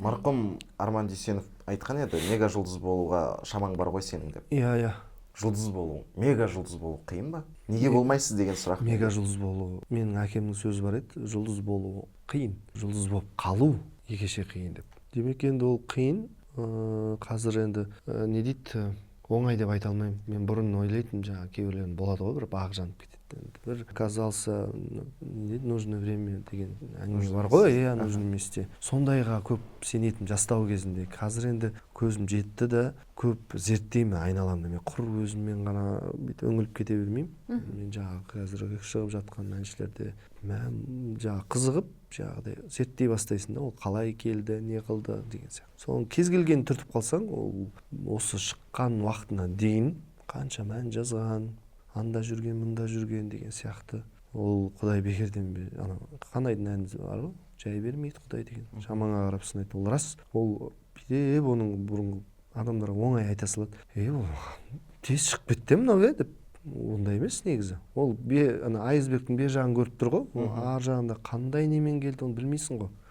Марқұм Арман Дүйсенов айтқан еді, мега жұлдыз болуға шамаң бар ғой сенің деп. Иә. Жұлдыз болу, мега жұлдыз болу қиын ба? Неге болмайсыз деген сұрақ. Мега жұлдыз болу. Менің әкемнің сөзі бар еді, жұлдыз болу қиын, жұлдыз болып қалу екеше қиын деп. Демек енді ол қиын. Қазір енді не дейді, оңай деп айта алмаймын. Мен бұрын ойлайтынмын, жаңағы кейбіреулер болады ғой, бір бағы жанып кетеді. Бір оказался, нужно время деген әңгіме бар ғой, иә, нужно месте. Сондайға көп сенетім жастау кезінде. Қазір енді көзім жетті да көп зерттеймін айналамды. Мен құр өзіммен ғана бүйтіп өңіліп кете бермеймін. Мен жаңағы қазір шығып жатқан әншілерде жаңағы қызығып, жаңағыдай зерттей бастайсың да, ол қалай келді, не қылды деген сияқты. Соның кез келгенін түртіп қалсаң, ол осы шыққан уақытына дейін қанша мән жазған, анда жүрген, мында жүрген деген сияқты. Ол Құдай бекерден бе, қанайдың әні бар ғой, жай бермейді Құдай деген. Шамаңа қарап сынайды. Ол рас. Ол бүйтіп оның бұрынғы адамдарға оңай айта салады. Ол тез шығып кетті мынау деп. Ондай емес негізі. Ол айсбергтің бер жағын көріп тұр ғой. Ар жағында қандай немен келді, оны білмейсің ғой.